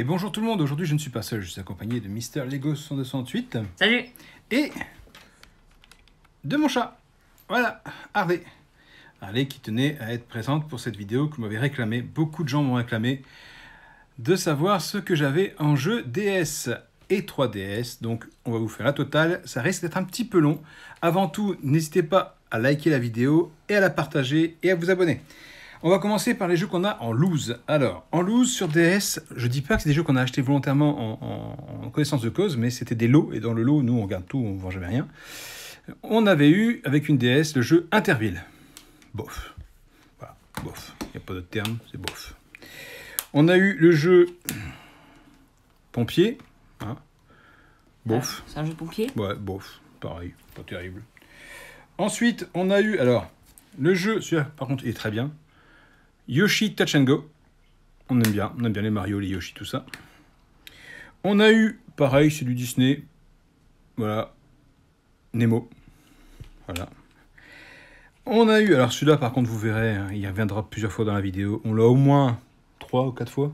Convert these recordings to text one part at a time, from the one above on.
Et bonjour tout le monde, aujourd'hui je ne suis pas seul, je suis accompagné de Mister Lego 6268. Salut. Et de mon chat, voilà, Harley. Harley qui tenait à être présente pour cette vidéo que vous m'avez réclamé, beaucoup de gens m'ont réclamé, de savoir ce que j'avais en jeu DS et 3DS. Donc on va vous faire la totale, ça risque d'être un petit peu long. Avant tout, n'hésitez pas à liker la vidéo et à la partager et à vous abonner. On va commencer par les jeux qu'on a en loose. Alors, en loose sur DS, je dis pas que c'est des jeux qu'on a achetés volontairement en connaissance de cause, mais c'était des lots, et dans le lot, nous on regarde tout, on ne vend jamais rien. On avait eu, avec une DS, le jeu Interville. Bof. Voilà, bof. Il n'y a pas d'autre terme, c'est bof. On a eu le jeu Pompier. Hein. Bof. C'est un jeu de pompier? Ouais, bof. Pareil, pas terrible. Ensuite, on a eu, alors, le jeu, celui-là, par contre, il est très bien. Yoshi Touch and Go. On aime bien les Mario, les Yoshi, tout ça. On a eu, pareil, c'est du Disney. Voilà. Nemo. Voilà. On a eu, alors celui-là, par contre, vous verrez, hein, il reviendra plusieurs fois dans la vidéo. On l'a au moins 3 ou 4 fois.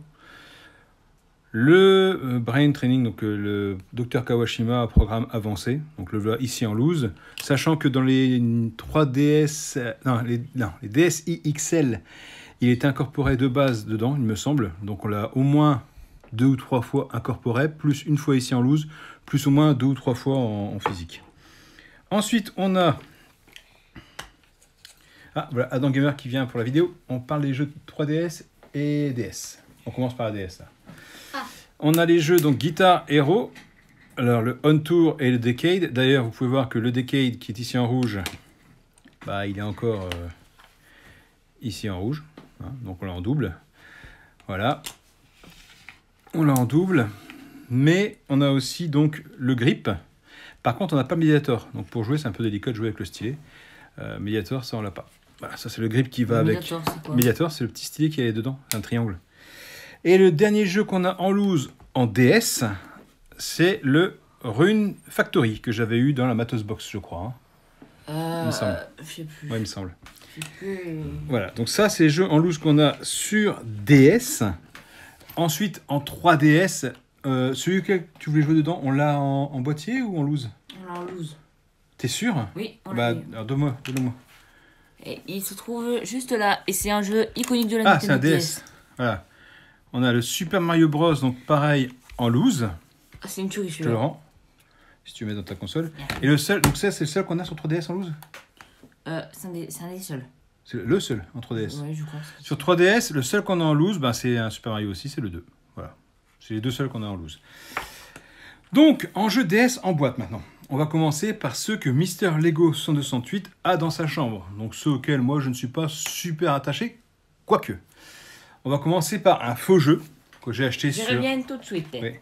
Le Brain Training, donc le Dr Kawashima programme avancé, donc le voilà ici en loose, sachant que dans les 3DS, les DSi XL, il était incorporé de base dedans, il me semble, donc on l'a au moins 2 ou 3 fois incorporé, plus une fois ici en loose, plus au moins 2 ou 3 fois en physique. Ensuite, on a... Ah, voilà, Adam Gamer qui vient pour la vidéo, on parle des jeux 3DS et DS. On commence par la DS là. On a les jeux donc Guitar Hero, alors le On Tour et le Decade. D'ailleurs, vous pouvez voir que le Decade qui est ici en rouge, bah, il est encore ici en rouge. Hein, donc on l'a en double. Voilà. On l'a en double. Mais on a aussi donc le grip. Par contre, on n'a pas Mediator. Donc pour jouer, c'est un peu délicat de jouer avec le stylet. Mediator, ça on l'a pas. Voilà, ça c'est le grip qui va avec. Mediator, c'est le petit stylet qui est dedans, un triangle. Et le dernier jeu qu'on a en loose en DS, c'est le Rune Factory, que j'avais eu dans la Matos Box, je crois. Hein. Il me semble. Je sais plus. Ouais, il me semble. Je sais plus. Voilà, donc ça, c'est les jeux en loose qu'on a sur DS. Ensuite, en 3DS, celui que tu voulais jouer dedans, on l'a en boîtier ou en loose? On l'a en loose. T'es sûr? Oui, on bah, l'a. alors donne-moi. Et il se trouve juste là, et c'est un jeu iconique de la Nintendo. Ah, c'est un DS. Voilà. On a le Super Mario Bros, donc pareil, en loose. Ah, c'est une tuerie celui-là. Je le rends, si tu le mets dans ta console. Et le seul, donc ça, c'est le seul qu'on a sur 3DS en loose? C'est un des seuls. C'est le seul en 3DS. Ouais, je crois. Sur 3DS, le seul qu'on a en loose, ben, c'est un Super Mario aussi, c'est le 2. Voilà. C'est les deux seuls qu'on a en loose. Donc, en jeu DS en boîte maintenant. On va commencer par ceux que Mister Lego 6268 a dans sa chambre. Donc ceux auxquels moi je ne suis pas super attaché, quoique. On va commencer par un faux jeu que j'ai acheté Je reviens tout de suite. Oui,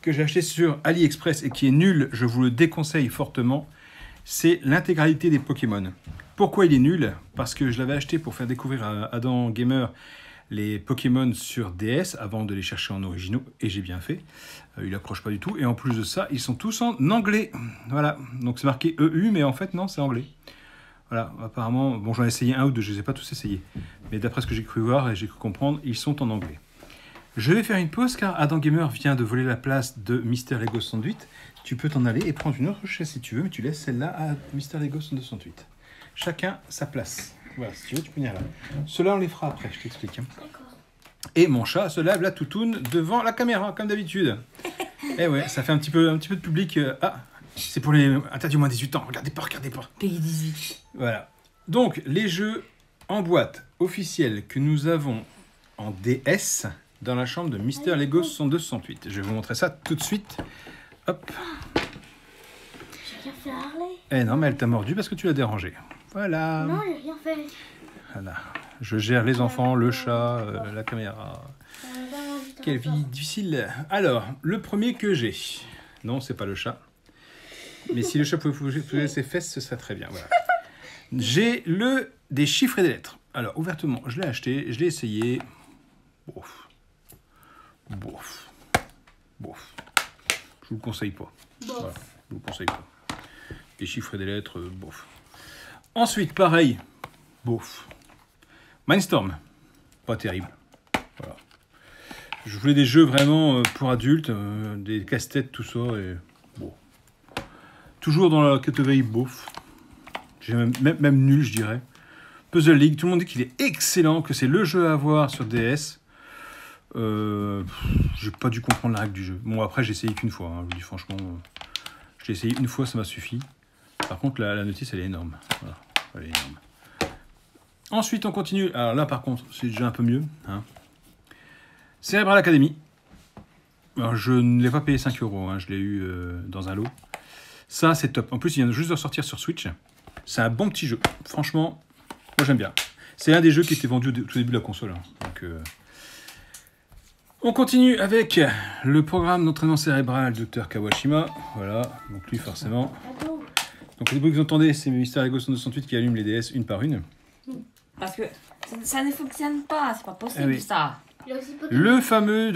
que j'ai acheté sur AliExpress et qui est nul, je vous le déconseille fortement. C'est l'intégralité des Pokémon. Pourquoi il est nul? Parce que je l'avais acheté pour faire découvrir à Adam Gamer les Pokémon sur DS avant de les chercher en originaux, et j'ai bien fait. Il accroche pas du tout, et en plus de ça, ils sont tous en anglais. Voilà, donc c'est marqué EU, mais en fait non, c'est anglais. Voilà, apparemment, bon, j'en ai essayé un ou deux, je ne les ai pas tous essayés. Mais d'après ce que j'ai cru voir et j'ai cru comprendre, ils sont en anglais. Je vais faire une pause car Adam Gamer vient de voler la place de Mister Lego 68. Tu peux t'en aller et prendre une autre chaise si tu veux, mais tu laisses celle-là à Mister Lego 68. Chacun sa place. Voilà, si tu veux, tu peux venir là. Ceux-là, on les fera après, je t'explique. Hein. Et mon chat se lève la toutoune devant la caméra, comme d'habitude. Eh ouais, ça fait un petit peu de public. Ah, c'est pour les interdits moins 18 ans. Regardez pas. Pays 18. Voilà. Donc, les jeux en boîte officiels que nous avons en DS dans la chambre de Mister Lego 6268. Je vais vous montrer ça tout de suite. Hop. J'ai rien fait à Harley. Eh non, mais elle t'a mordu parce que tu l'as dérangé. Voilà. Non, j'ai rien fait. Voilà. Je gère les enfants, le chat, la caméra. Quelle vie difficile. Alors, le premier que j'ai. Non, c'est pas le chat. Mais si le chat pouvait bouger ses fesses, ce serait très bien. Voilà. J'ai des chiffres et des lettres. Alors, ouvertement, je l'ai acheté, je l'ai essayé. Bof. Je vous le conseille pas. Voilà, je vous le conseille pas. Des chiffres et des lettres, bof. Ensuite, pareil, bof. Mindstorm, pas terrible. Voilà. Je voulais des jeux vraiment pour adultes, des casse-têtes, tout ça. Et bon. Toujours dans la catégorie beauf. Même nul, je dirais. Puzzle League, tout le monde dit qu'il est excellent, que c'est le jeu à avoir sur DS. J'ai pas dû comprendre la règle du jeu. Bon, après, j'ai essayé qu'une fois. Hein, je vous dis franchement, j'ai essayé une fois, ça m'a suffi. Par contre, la notice, elle est énorme. Voilà, elle est énorme. Ensuite, on continue. Alors là, par contre, c'est déjà un peu mieux. Hein. Cerebral Academy. Alors, je ne l'ai pas payé 5 €. Hein, je l'ai eu dans un lot. Ça, c'est top. En plus, il vient juste de sortir sur Switch. C'est un bon petit jeu. Franchement, moi, j'aime bien. C'est un des jeux qui était vendu au tout début de la console. Hein. Donc, on continue avec le programme d'entraînement cérébral Dr Kawashima. Voilà, donc lui, forcément. Donc, les bruits que vous entendez, c'est Mister Lego 168 qui allume les DS une par une. Parce que ça ne fonctionne pas, c'est pas possible Ah oui. ça. Le fameux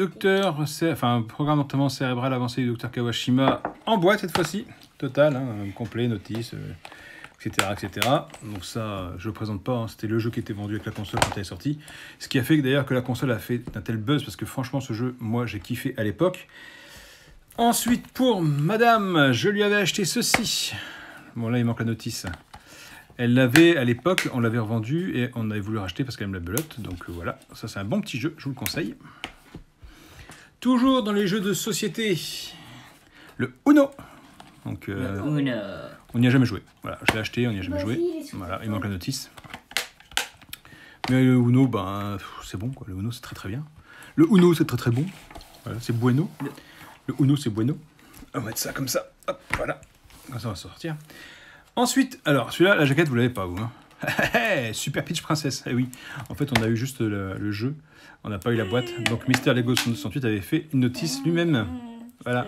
programme d'entraînement cérébral avancé du Dr Kawashima en boîte cette fois-ci, total, hein, complet, notice, etc., etc. Donc ça, je le présente pas, hein, c'était le jeu qui était vendu avec la console quand elle est sortie. Ce qui a fait d'ailleurs que la console a fait un tel buzz, parce que franchement ce jeu, moi j'ai kiffé à l'époque. Ensuite pour madame, je lui avais acheté ceci. Bon là il manque la notice. Elle l'avait à l'époque, on l'avait revendu et on avait voulu racheter parce qu'elle aime la belote. Donc voilà, ça c'est un bon petit jeu, je vous le conseille. Toujours dans les jeux de société, le Uno. Donc on n'y a jamais joué. Voilà, je l'ai acheté, on n'y a jamais joué. Voilà, il manque la notice. Mais le Uno, ben, c'est bon quoi. Le Uno c'est très très bien. Le Uno c'est très très bon. Voilà, c'est bueno. Le Uno c'est bueno. On va mettre ça comme ça. Hop, voilà. Comme ça on va sortir. Ensuite, alors celui-là, la jaquette, vous l'avez pas, vous. Hein. Super Peach Princess. Eh oui, en fait, on a eu juste le jeu. On n'a pas eu la boîte. Donc, Mister Lego 168 avait fait une notice lui-même. Voilà.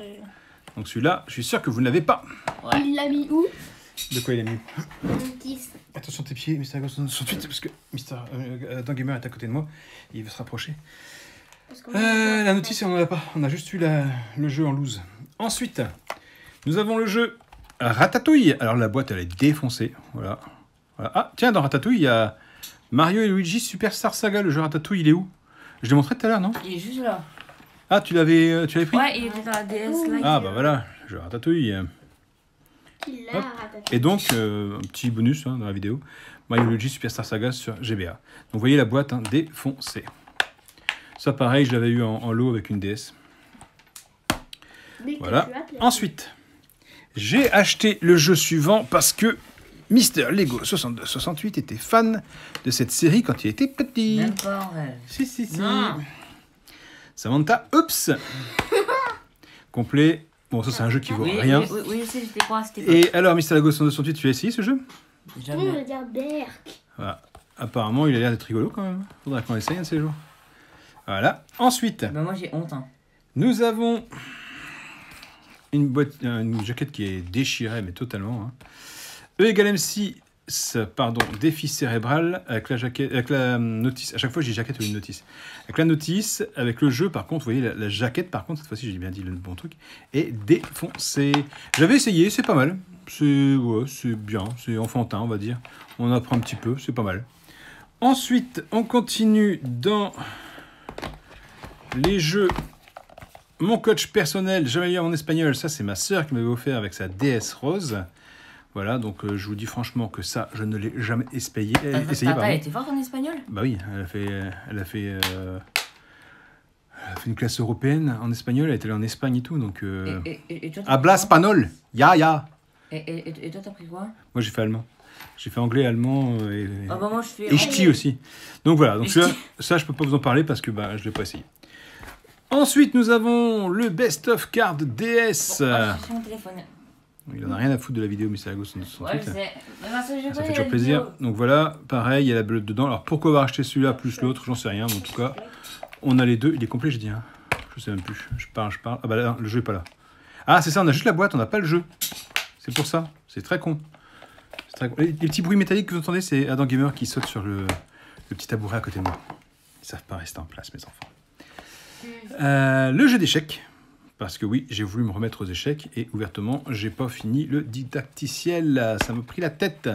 Donc, celui-là, je suis sûr que vous ne l'avez pas. Ouais. Il l'a mis où? De quoi il est mis? Notice. Attention tes pieds, Mister Lego 168, parce que Mister Dan Gamer est à côté de moi. Il veut se rapprocher. La notice, on n'en a pas. On a juste eu le jeu en loose. Ensuite, nous avons le jeu Ratatouille. Alors la boîte elle est défoncée. Voilà. Ah tiens, dans Ratatouille il y a Mario et Luigi Superstar Saga. Le jeu Ratatouille il est où? Je l'ai montré tout à l'heure, non? Il est juste là. Ah tu l'avais pris? Ouais, il était dans la DS là. Ah bah voilà, le jeu Ratatouille. Il l'a Hop. rattaché. Et donc un petit bonus hein, dans la vidéo, Mario et Luigi Superstar Saga sur GBA. Donc vous voyez la boîte hein, défoncée. Ça pareil, je l'avais eu en lot avec une DS. Mais Voilà. que tu as placé. Ensuite, j'ai acheté le jeu suivant parce que Mister Lego 6268 était fan de cette série quand il était petit. Même pas en rêve. Si. Non. Samantha, oups. Complet. Bon, ça c'est un jeu qui vaut rien. Oui, je sais, j'étais pas, c'était pas. Et alors, Mister Lego 6268, tu as essayé ce jeu? On Jamais. regarde Berk. Voilà. Apparemment, il a l'air d'être rigolo quand même. Faudra qu'on essaye un de ces jours. Voilà. Ensuite, Bah, moi j'ai honte. Hein. nous avons une jaquette qui est déchirée, mais totalement. Hein. E égale M6, pardon, défi cérébral, avec la jaquette, avec la notice. À chaque fois, j'ai jaquette ou une notice. Avec la notice, avec le jeu, par contre, vous voyez, la jaquette, par contre, cette fois-ci, j'ai bien dit le bon truc, est défoncée. J'avais essayé, c'est pas mal. C'est bien, c'est enfantin, on va dire. On apprend un petit peu, c'est pas mal. Ensuite, on continue dans les jeux. Mon coach personnel, j'améliore mon espagnol. Ça, c'est ma sœur qui m'avait offert avec sa DS Rose. Voilà, donc je vous dis franchement que ça, je ne l'ai jamais essayé. Papa, elle était forte en espagnol? Bah oui, elle a fait une classe européenne en espagnol. Elle était allée en Espagne et tout, donc. Et toi, Habla espagnol, ya. Et toi, t'as pris quoi? Moi, j'ai fait allemand. J'ai fait anglais, allemand Ah bah moi, je fais. et ch'ti aussi. Donc voilà, donc Et ch'ti. ça, je peux pas vous en parler parce que bah, je l'ai pas essayé. Ensuite, nous avons le Best of Card DS. Bon, je suis sur mon téléphone. Il en a rien à foutre de la vidéo Mister Lego 168. Ouais, je sais. Mais parce que je Ça connais fait toujours la plaisir. vidéo. Donc voilà, pareil, il y a la belote dedans. Alors pourquoi avoir acheté celui-là plus l'autre, j'en sais rien. Mais en tout cas, on a les deux. Il est complet, j'ai dit. Hein. Je sais même plus. Je parle. Ah bah là, le jeu est pas là. Ah, c'est ça, on a juste la boîte, on n'a pas le jeu. C'est pour ça. C'est très con. C'est très con. Les petits bruits métalliques que vous entendez, c'est Adam Gamer qui saute sur le petit tabouret à côté de moi. Ils savent pas rester en place, mes enfants. Le jeu d'échecs. Parce que oui, j'ai voulu me remettre aux échecs et ouvertement, j'ai pas fini le didacticiel. Ça m'a pris la tête.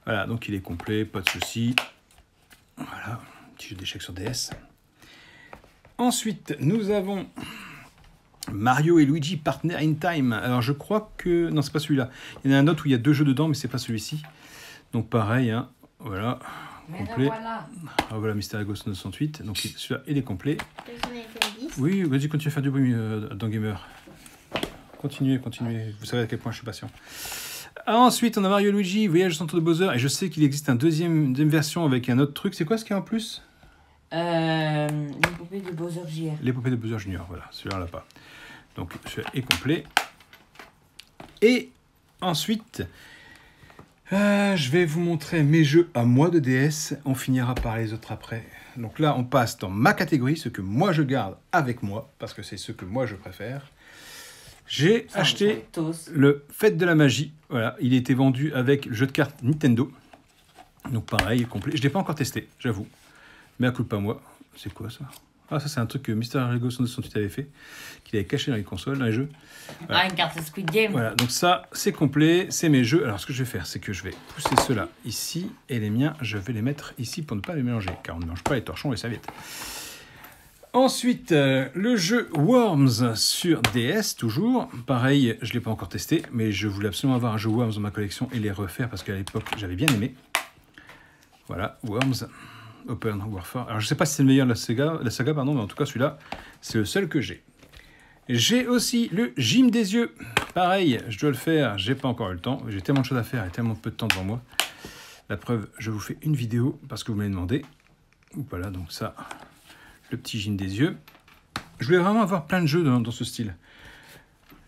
Voilà, donc il est complet, pas de souci. Voilà, petit jeu d'échecs sur DS. Ensuite, nous avons Mario et Luigi Partner in Time. Alors je crois que... Non, c'est pas celui-là. Il y en a un autre où il y a 2 jeux dedans, mais c'est pas celui-ci. Donc pareil, hein, voilà, complet. Voilà. Ah, voilà, Mystery Ghost 968. Donc celui-là, il est complet. J'en ai fait 10. Oui, vas-y, continue à faire du bruit dans Gamer. Continuez. Vous savez à quel point je suis patient. Ensuite, on a Mario et Luigi, Voyage au centre de Bowser. Et je sais qu'il existe une deuxième version avec un autre truc. C'est quoi ce qu'il y a en plus? L'épopée de Bowser Jr. L'épopée de Bowser Jr. Voilà, celui-là, on l'a pas. Donc, celui-là est complet. Et ensuite, je vais vous montrer mes jeux à moi de DS. On finira par les autres après. Donc là, on passe dans ma catégorie, ce que moi je garde avec moi, parce que c'est ce que moi je préfère. J'ai acheté le Fête de la Magie. Voilà, il était vendu avec le jeu de cartes Nintendo. Donc pareil, complet. Je ne l'ai pas encore testé, j'avoue. Mais à coup de pas moi. C'est quoi ça? Ah, ça c'est un truc que Mystery Ghost 968 avait fait, qu'il avait caché dans les consoles, dans les jeux. Voilà. Ah, une carte Squid Game. Voilà, donc ça c'est complet, c'est mes jeux. Alors ce que je vais faire, c'est que je vais pousser ceux-là ici, et les miens, je vais les mettre ici pour ne pas les mélanger, car on ne mélange pas les torchons et les serviettes. Ensuite, le jeu Worms sur DS, toujours. Pareil, je ne l'ai pas encore testé, mais je voulais absolument avoir un jeu Worms dans ma collection et les refaire, parce qu'à l'époque, j'avais bien aimé. Voilà, Worms, Open Warfare. Alors, je ne sais pas si c'est le meilleur de la saga, pardon, mais en tout cas, celui-là, c'est le seul que j'ai. J'ai aussi le Gym des yeux. Pareil, je dois le faire, j'ai pas encore eu le temps. J'ai tellement de choses à faire et tellement peu de temps devant moi. La preuve, je vous fais une vidéo, parce que vous m'avez demandé. Voilà, donc ça... Le petit Gym des yeux. Je voulais vraiment avoir plein de jeux dans ce style.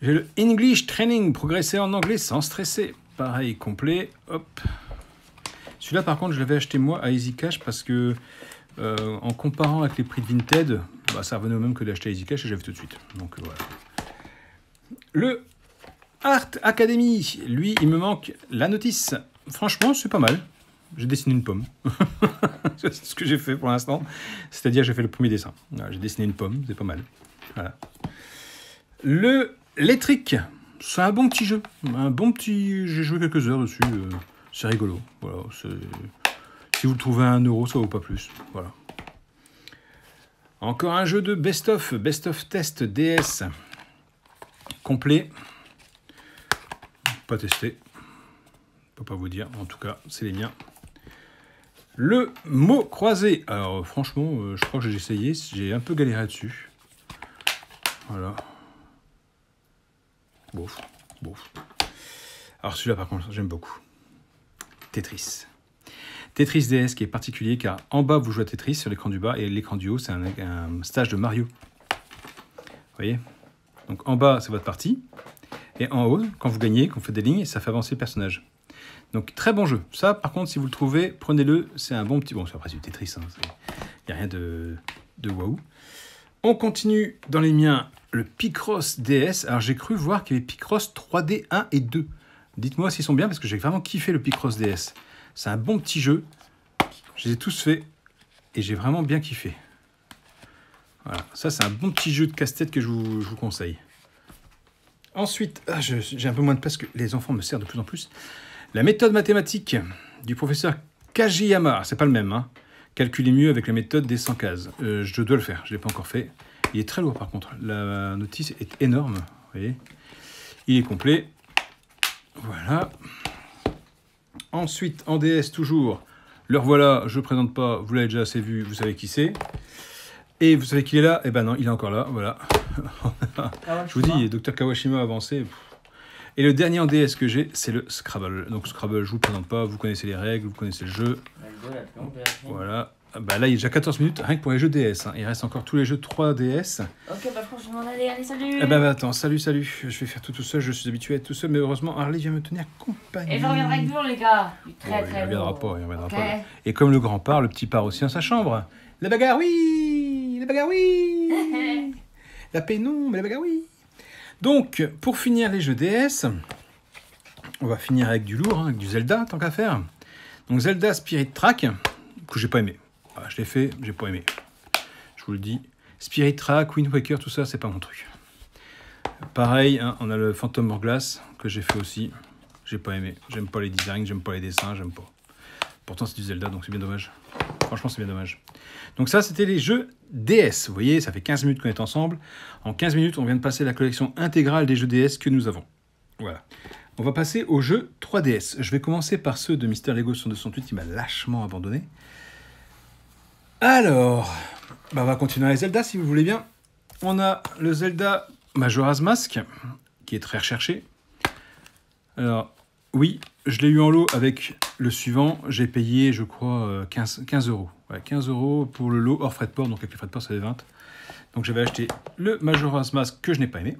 J'ai le English Training, progresser en anglais sans stresser. Pareil, complet. Hop. Celui-là, par contre, je l'avais acheté moi à Easy Cash parce que, en comparant avec les prix de Vinted, bah, ça revenait au même que d'acheter à Easy Cash et j'avais tout de suite. Donc voilà. Le Art Academy, lui, il me manque la notice. Franchement, c'est pas mal. J'ai dessiné une pomme. C'est ce que j'ai fait pour l'instant. C'est-à-dire, j'ai fait le premier dessin. Voilà, j'ai dessiné une pomme, c'est pas mal. Voilà. Le Lettric, c'est un bon petit jeu. Un bon petit... J'ai joué quelques heures dessus. C'est rigolo. Voilà, si vous le trouvez à 1 €, ça vaut pas plus. Voilà. Encore un jeu de best-of test DS. Complet. Pas testé. Je peux pas vous dire. En tout cas, c'est les miens. Le mot croisé. Alors franchement, je crois que j'ai essayé. J'ai un peu galéré dessus. Voilà. Bof. Alors celui-là par contre, j'aime beaucoup. Tetris. Tetris DS qui est particulier car en bas vous jouez à Tetris sur l'écran du bas et l'écran du haut c'est un stage de Mario. Vous voyez? Donc en bas c'est votre partie. Et en haut, quand vous gagnez, quand vous faites des lignes, ça fait avancer le personnage. Donc très bon jeu. Ça, par contre, si vous le trouvez, prenez-le. C'est un bon petit... Bon, c'est après du Tetris. Il n'y a rien de waouh. On continue dans les miens, le Picross DS. Alors j'ai cru voir qu'il y avait Picross 3D 1 et 2. Dites-moi s'ils sont bien, parce que j'ai vraiment kiffé le Picross DS. C'est un bon petit jeu. Je les ai tous faits. Et j'ai vraiment bien kiffé. Voilà. Ça, c'est un bon petit jeu de casse-tête que je vous conseille. Ensuite, j'ai un peu moins de place que les enfants me servent de plus en plus. La méthode mathématique du professeur Kajiyama, c'est pas le même, hein. Calculez mieux avec la méthode des 100 cases. Je dois le faire, je ne l'ai pas encore fait. Il est très lourd par contre, la notice est énorme, vous voyez. Il est complet. Voilà. Ensuite, en DS toujours, le revoilà, je ne présente pas, vous l'avez déjà assez vu, vous savez qui c'est. Et vous savez qu'il est là? Eh ben non, il est encore là, voilà. Je vous dis, Dr Kawashima a avancé. Et le dernier en DS que j'ai, c'est le Scrabble. Donc Scrabble, je ne vous le présente pas, vous connaissez les règles, vous connaissez le jeu. Voilà. Bah là, il y a déjà 14 minutes, rien que pour les jeux DS. Hein. Il reste encore tous les jeux 3DS. Ok, bah franchement, allez, salut. Eh ben attends, salut. Je vais faire tout seul, je suis habitué à être tout seul, mais heureusement, Harley vient me tenir compagnie. Et je reviendrai avec vous, les gars. Très, il reviendra pas, Okay. Et comme le grand part, le petit part aussi dans sa chambre. La bagarre, oui. La bagarre, oui. La paix, non, mais la bagarre, oui. Donc, pour finir les jeux DS, on va finir avec du lourd, hein, avec du Zelda, tant qu'à faire. Donc Zelda Spirit Track, que j'ai pas aimé. Voilà, je l'ai fait, j'ai pas aimé. Je vous le dis. Spirit Track, Wind Waker, tout ça, c'est pas mon truc. Pareil, hein, on a le Phantom Hourglass, que j'ai fait aussi. J'ai pas aimé. J'aime pas les designs, j'aime pas les dessins, j'aime pas. Pourtant, c'est du Zelda, donc c'est bien dommage. Franchement, c'est bien dommage. Donc ça, c'était les jeux DS. Vous voyez, ça fait 15 minutes qu'on est ensemble. En 15 minutes, on vient de passer la collection intégrale des jeux DS que nous avons. Voilà. On va passer aux jeux 3DS. Je vais commencer par ceux de Mister Lego 268 qui m'a lâchement abandonné. Alors, on va continuer avec Zelda si vous voulez bien. On a le Zelda Majora's Mask, qui est très recherché. Alors, oui, je l'ai eu en lot avec le suivant. J'ai payé, je crois, 15 euros. Ouais, 15 euros pour le lot hors frais de port, donc avec les frais de port, ça fait 20. Donc j'avais acheté le Majora's Mask que je n'ai pas aimé.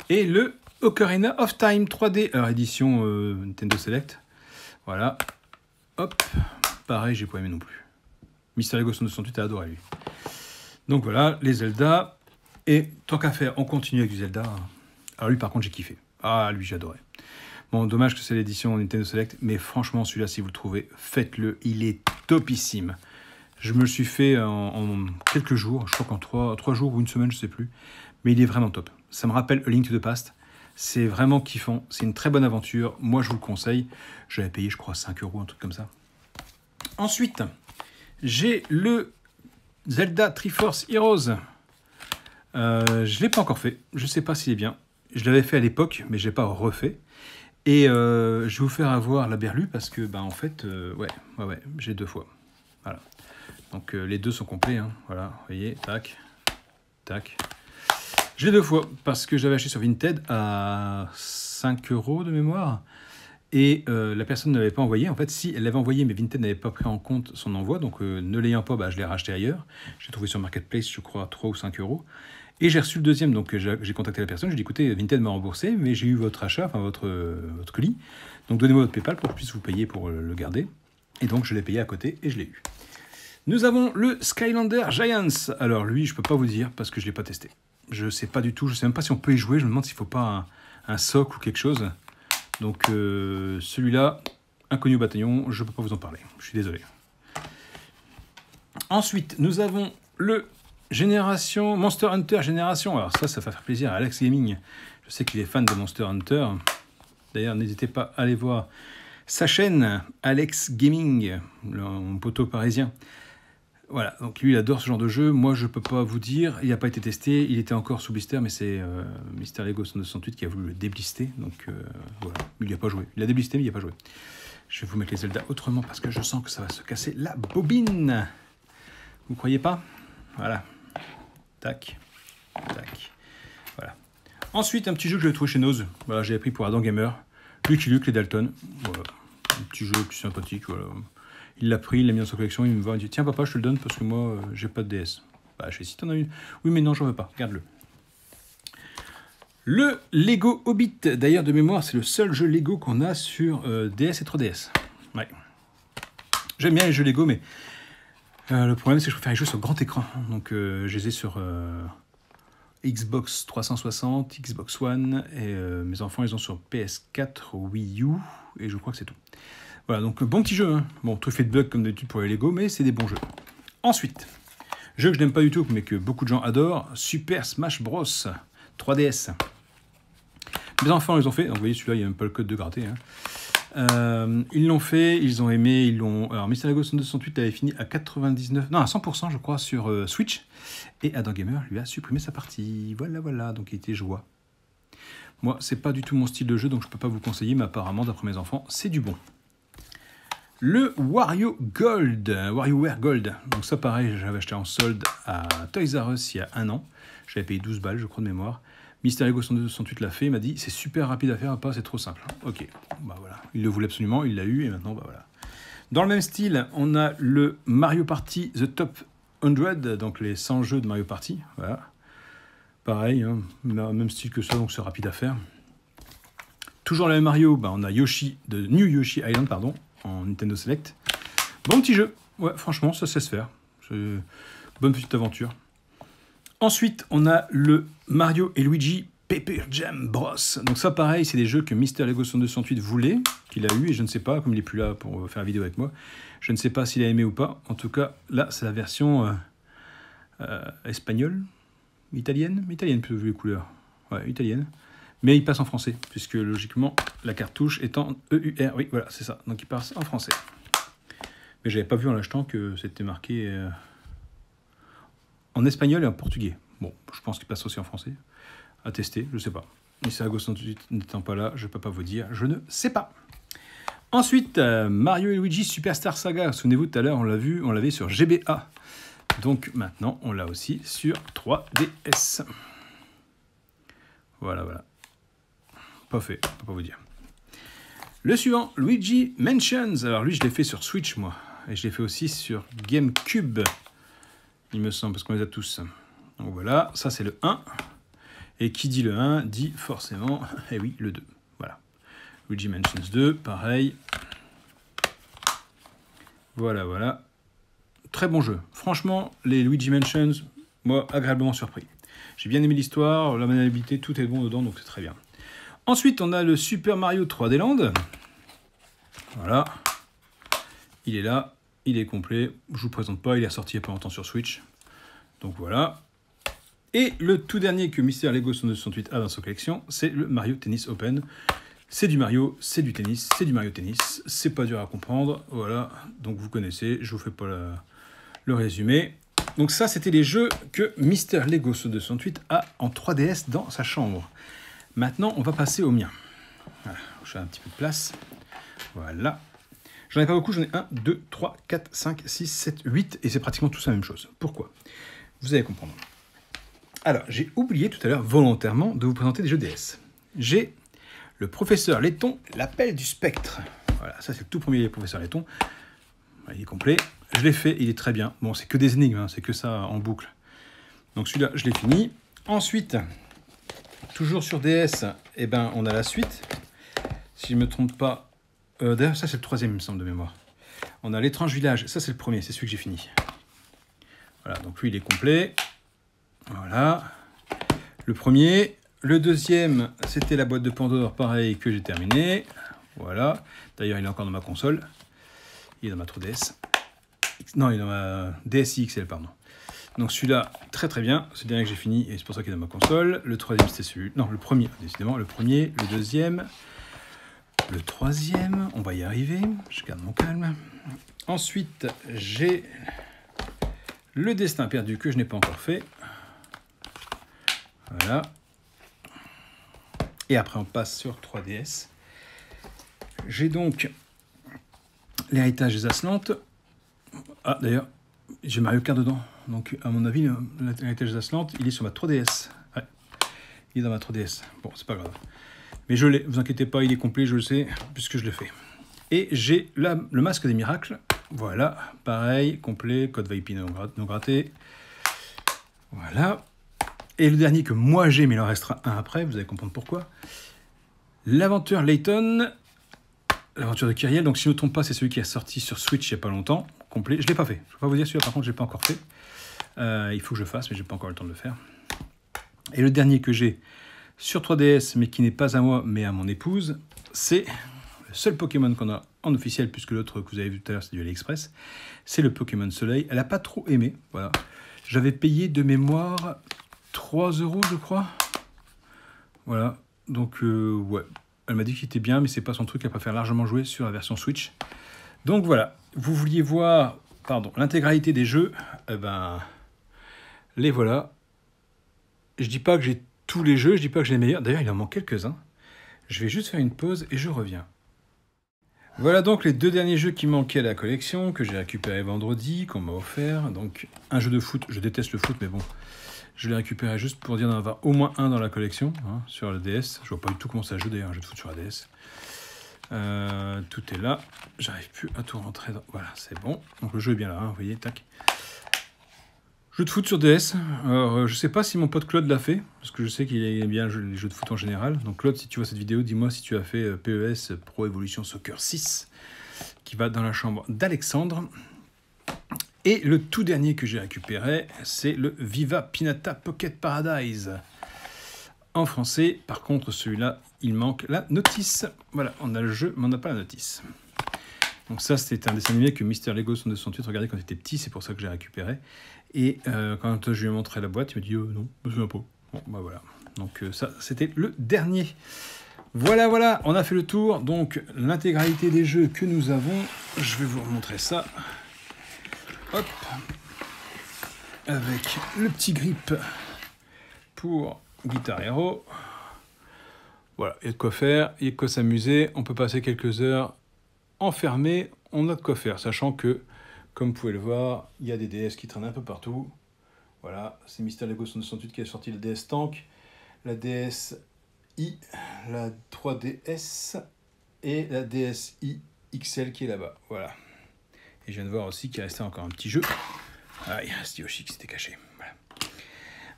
Et le Ocarina of Time 3D, alors édition Nintendo Select. Voilà. Hop. Pareil, j'ai pas aimé non plus. Mister Lego 268 a adoré lui. Donc voilà, les Zelda. Et tant qu'à faire, on continue avec du Zelda. Alors lui, par contre, j'ai kiffé. Ah, lui, j'adorais. Bon, dommage que c'est l'édition Nintendo Select, mais franchement, celui-là, si vous le trouvez, faites-le. Il est topissime. Je me le suis fait en quelques jours, je crois qu'en 3 jours ou une semaine, je sais plus. Mais il est vraiment top. Ça me rappelle A Link to the Past. C'est vraiment kiffant. C'est une très bonne aventure. Moi, je vous le conseille. J'avais payé, je crois, 5 euros, un truc comme ça. Ensuite, j'ai le Zelda Triforce Heroes. Je ne l'ai pas encore fait. Je ne sais pas s'il est bien. Je l'avais fait à l'époque, mais je l'ai pas refait. Et je vais vous faire avoir la berlue parce que, en fait, ouais, j'ai 2 fois. Voilà. Donc les 2 sont complets. Hein. Voilà, vous voyez, tac, tac. J'ai 2 fois parce que j'avais acheté sur Vinted à 5 euros de mémoire. Et la personne ne l'avait pas envoyé. En fait, si elle l'avait envoyé, mais Vinted n'avait pas pris en compte son envoi. Donc ne l'ayant pas, je l'ai racheté ailleurs. J'ai trouvé sur Marketplace, je crois, 3 ou 5 euros. Et j'ai reçu le deuxième, donc j'ai contacté la personne, j'ai dit écoutez, Vinted m'a remboursé, mais j'ai eu votre achat, enfin votre colis, donc donnez-moi votre PayPal pour que je puisse vous payer pour le garder. Et donc je l'ai payé à côté et je l'ai eu. Nous avons le Skylander Giants. Alors lui, je peux pas vous dire parce que je l'ai pas testé. Je sais pas du tout, je sais même pas si on peut y jouer, je me demande s'il faut pas un socle ou quelque chose. Donc celui-là, inconnu au bataillon, je peux pas vous en parler, je suis désolé. Ensuite, nous avons le Génération, Monster Hunter Génération. Alors ça va faire plaisir à Alex Gaming. Je sais qu'il est fan de Monster Hunter. D'ailleurs, n'hésitez pas à aller voir sa chaîne, Alex Gaming, mon poteau parisien. Voilà, donc lui, il adore ce genre de jeu. Moi, je peux pas vous dire. Il n'a pas été testé. Il était encore sous blister, mais c'est Mister Lego 268 qui a voulu le déblister. Donc voilà, il n'y a pas joué. Il a déblisté, mais il n'y a pas joué. Je vais vous mettre les Zelda autrement parce que je sens que ça va se casser la bobine. Vous croyez pas? Voilà. Tac, tac, voilà. Ensuite, un petit jeu que j'ai trouvé chez Noz. Voilà, j'ai pris pour Adam Gamer. Lucky Luke, les Dalton. Voilà, un petit jeu plus sympathique. Voilà. Il l'a pris, il l'a mis dans sa collection. Il me va, il dit tiens papa, je te le donne parce que moi, j'ai pas de DS. Je fais si t'en as une. Oui, mais non, j'en veux pas. Garde-le. Le Lego Hobbit. D'ailleurs, de mémoire, c'est le seul jeu Lego qu'on a sur DS et 3DS. Ouais. J'aime bien les jeux Lego, mais le problème, c'est que je préfère les jeux sur grand écran. Donc, je les ai sur Xbox 360, Xbox One, et mes enfants, ils ont sur PS4, Wii U, et je crois que c'est tout. Voilà, donc bon petit jeu. Hein. Bon, truffé de bugs comme d'habitude pour les Lego, mais c'est des bons jeux. Ensuite, jeu que je n'aime pas du tout, mais que beaucoup de gens adorent, Super Smash Bros. 3DS. Mes enfants, ils ont fait. Donc, vous voyez, celui-là, il n'y a même pas le code de gratter. Hein. Ils l'ont fait, ils ont aimé, ils l'ont... Alors, Mister Lego 268 avait fini à 99... Non, à 100%, je crois, sur Switch. Et Adam Gamer lui a supprimé sa partie. Voilà, donc il était joie. Moi, c'est pas du tout mon style de jeu, donc je peux pas vous conseiller, mais apparemment, d'après mes enfants, c'est du bon. Le WarioWare Gold. Donc ça, pareil, j'avais acheté en solde à Toys R Us il y a 1 an. J'avais payé 12 balles, je crois, de mémoire. Mister Lego 268 l'a fait, il m'a dit c'est super rapide à faire, pas, c'est trop simple. Ok, voilà. Il le voulait absolument, il l'a eu, et maintenant, voilà. Dans le même style, on a le Mario Party The Top 100, donc les 100 jeux de Mario Party. Voilà. Pareil, hein, même style que ça, donc c'est rapide à faire. Toujours le même Mario, on a Yoshi, de New Yoshi Island, pardon, en Nintendo Select. Bon petit jeu, ouais, franchement, ça sait se faire. C'est une bonne petite aventure. Ensuite, on a le Mario et Luigi Paper Jam Bros. Donc ça, pareil, c'est des jeux que Mister Lego 268 voulait, qu'il a eu, et je ne sais pas, comme il n'est plus là pour faire la vidéo avec moi, je ne sais pas s'il a aimé ou pas. En tout cas, là, c'est la version espagnole, italienne plutôt vu les couleurs. Ouais, italienne. Mais il passe en français, puisque logiquement, la cartouche est en EUR. Oui, voilà, c'est ça. Donc il passe en français. Mais j'avais pas vu en l'achetant que c'était marqué en espagnol et en portugais. Bon, je pense qu'il passe aussi en français. À tester, je sais pas. Mr. Lego 128 n'étant pas là, je peux pas vous dire, je ne sais pas. Ensuite, Mario et Luigi Superstar Saga. Souvenez-vous, tout à l'heure, on l'a vu, on l'avait sur GBA. Donc maintenant, on l'a aussi sur 3DS. Voilà, voilà. Pas fait, je peux pas vous dire. Le suivant, Luigi Mansions. Alors lui, je l'ai fait sur Switch, moi. Et je l'ai fait aussi sur GameCube, il me semble, parce qu'on les a tous. Donc voilà, ça c'est le 1. Et qui dit le 1, dit forcément, eh oui, le 2. Voilà. Luigi Mansions 2, pareil. Voilà, voilà. Très bon jeu. Franchement, les Luigi Mansions, moi, agréablement surpris. J'ai bien aimé l'histoire, la maniabilité, tout est bon dedans, donc c'est très bien. Ensuite, on a le Super Mario 3D Land. Voilà. Il est là, il est complet. Je ne vous présente pas, il est sorti il n'y a pas longtemps sur Switch. Donc voilà. Et le tout dernier que Mister Lego 128 a dans sa collection, c'est le Mario Tennis Open. C'est du Mario, c'est du tennis, c'est du Mario Tennis. C'est pas dur à comprendre. Voilà, donc vous connaissez, je vous fais pas le résumé. Donc ça, c'était les jeux que Mister Lego 128 a en 3DS dans sa chambre. Maintenant, on va passer au mien. Voilà, je fais un petit peu de place. Voilà. J'en ai pas beaucoup, j'en ai 1, 2, 3, 4, 5, 6, 7, 8, et c'est pratiquement tous la même chose. Pourquoi? Vous allez comprendre. Alors, j'ai oublié tout à l'heure volontairement de vous présenter des jeux DS. J'ai le Professeur Layton, l'appel du spectre. Voilà, ça c'est le tout premier Professeur Layton. Il est complet. Je l'ai fait, il est très bien. Bon, c'est que des énigmes, hein, c'est que ça en boucle. Donc celui-là, je l'ai fini. Ensuite, toujours sur DS, eh ben, on a la suite. Si je ne me trompe pas. D'ailleurs, ça c'est le troisième, il me semble, de mémoire. On a l'étrange village. Ça c'est le premier, c'est celui que j'ai fini. Voilà, donc lui il est complet. Voilà. Le premier. Le deuxième, c'était la boîte de Pandore, pareil, que j'ai terminé. Voilà. D'ailleurs, il est encore dans ma console. Il est dans ma 3DS. Non, il est dans ma DSi XL, pardon. Donc celui-là, très très bien. C'est le dernier que j'ai fini et c'est pour ça qu'il est dans ma console. Le troisième, c'était celui... Non, le premier, décidément. Le premier, le deuxième, le troisième. On va y arriver. Je garde mon calme. Ensuite, j'ai le destin perdu que je n'ai pas encore fait. Voilà. Et après, on passe sur 3DS. J'ai donc l'héritage des Aslantes. Ah, d'ailleurs, j'ai Mario Kart dedans. Donc, à mon avis, l'héritage des Aslantes, il est sur ma 3DS. Ouais, il est dans ma 3DS. Bon, c'est pas grave. Mais je l'ai, vous inquiétez pas, il est complet, je le sais, puisque je l'ai fait. Et j'ai le masque des miracles. Voilà, pareil, complet, code VIP non gratté. Voilà. Et le dernier que moi j'ai, mais il en restera un après, vous allez comprendre pourquoi. L'aventure Layton, l'aventure de Kyriel. Donc si je ne me trompe pas, c'est celui qui est sorti sur Switch il n'y a pas longtemps, complet. Je ne l'ai pas fait. Je ne peux pas vous dire celui-là, par contre, je ne l'ai pas encore fait. Il faut que je fasse, mais je n'ai pas encore le temps de le faire. Et le dernier que j'ai sur 3DS, mais qui n'est pas à moi, mais à mon épouse, c'est le seul Pokémon qu'on a en officiel, puisque l'autre que vous avez vu tout à l'heure, c'est du AliExpress. C'est le Pokémon Soleil. Elle n'a pas trop aimé. Voilà. J'avais payé de mémoire 3 €, je crois. Voilà. Donc, ouais. Elle m'a dit qu'il était bien, mais c'est pas son truc. Elle préfère largement jouer sur la version Switch. Donc, voilà. Vous vouliez voir, pardon, l'intégralité des jeux. Eh ben, les voilà. Je dis pas que j'ai tous les jeux. Je dis pas que j'ai les meilleurs. D'ailleurs, il en manque quelques-uns. Je vais juste faire une pause et je reviens. Voilà donc les deux derniers jeux qui manquaient à la collection, que j'ai récupéré vendredi, qu'on m'a offert. Donc, un jeu de foot. Je déteste le foot, mais bon, je l'ai récupéré juste pour dire d'en avoir au moins un dans la collection, hein, sur la DS. Je vois pas du tout comment ça joue d'ailleurs, un jeu de foot sur la DS. Tout est là. J'arrive plus à tout rentrer dans... Voilà, c'est bon. Donc le jeu est bien là, hein, vous voyez, tac. Jeu de foot sur DS. Alors, je sais pas si mon pote Claude l'a fait, parce que je sais qu'il aime bien les jeux de foot en général. Donc Claude, si tu vois cette vidéo, dis-moi si tu as fait PES, Pro Evolution Soccer 6, qui va dans la chambre d'Alexandre. Et le tout dernier que j'ai récupéré, c'est le Viva Pinata Pocket Paradise. En français, par contre, celui-là, il manque la notice. Voilà, on a le jeu, mais on n'a pas la notice. Donc ça, c'était un dessin animé que Mister Lego 128 regardait quand il était petit, c'est pour ça que j'ai récupéré. Et quand je lui ai montré la boîte, il m'a dit non, je me souviens pas. Bon, bah voilà. Donc ça, c'était le dernier. Voilà, voilà, on a fait le tour. Donc l'intégralité des jeux que nous avons je vais vous remontrer ça. Hop. Avec le petit grip pour Guitar Hero. Voilà, il y a de quoi faire, il y a de quoi s'amuser. On peut passer quelques heures enfermé, on a de quoi faire, sachant que, comme vous pouvez le voir, il y a des DS qui traînent un peu partout. Voilà, c'est Mister Lego 168 qui a sorti le DS Tank, la DSi, la 3DS et la DSi XL qui est là-bas. Voilà. Et je viens de voir aussi qu'il restait encore un petit jeu. Ah, il reste Yoshi qui s'était caché.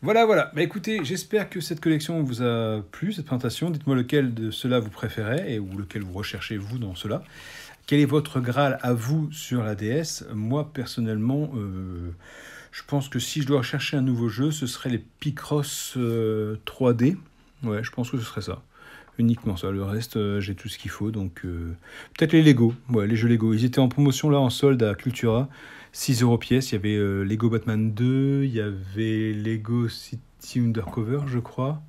Voilà. Bah écoutez, j'espère que cette collection vous a plu, cette présentation. Dites-moi lequel de ceux-là vous préférez ou lequel vous recherchez vous dans ceux-là. Quel est votre Graal à vous sur la DS? Moi, personnellement, je pense que si je dois chercher un nouveau jeu, ce serait les Picross 3D. Ouais, je pense que ce serait ça. Uniquement ça. Le reste, j'ai tout ce qu'il faut. Donc, peut-être les Lego. Ouais, les jeux Lego. Ils étaient en promotion là, en solde à Cultura. 6 € pièce. Il y avait Lego Batman 2. Il y avait Lego City Undercover, je crois.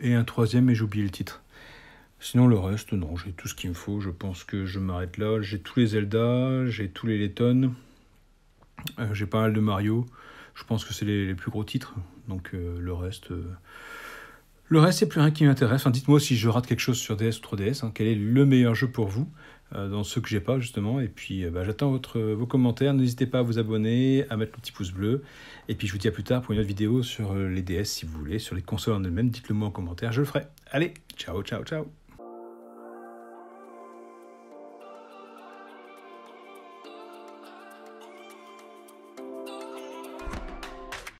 Et un troisième, mais j'ai oublié le titre. Sinon, le reste, non, j'ai tout ce qu'il me faut. Je pense que je m'arrête là. J'ai tous les Zelda, j'ai tous les Letton. J'ai pas mal de Mario. Je pense que c'est les plus gros titres. Donc, le reste, il n'y a plus rien qui m'intéresse. Enfin, dites-moi si je rate quelque chose sur DS ou 3DS. Quel est le meilleur jeu pour vous dans ceux que j'ai pas, justement. Et puis, j'attends vos commentaires. N'hésitez pas à vous abonner, à mettre le petit pouce bleu. Et puis, je vous dis à plus tard pour une autre vidéo sur les DS, si vous voulez, sur les consoles en elles-mêmes. Dites-le moi en commentaire, je le ferai. Allez, ciao.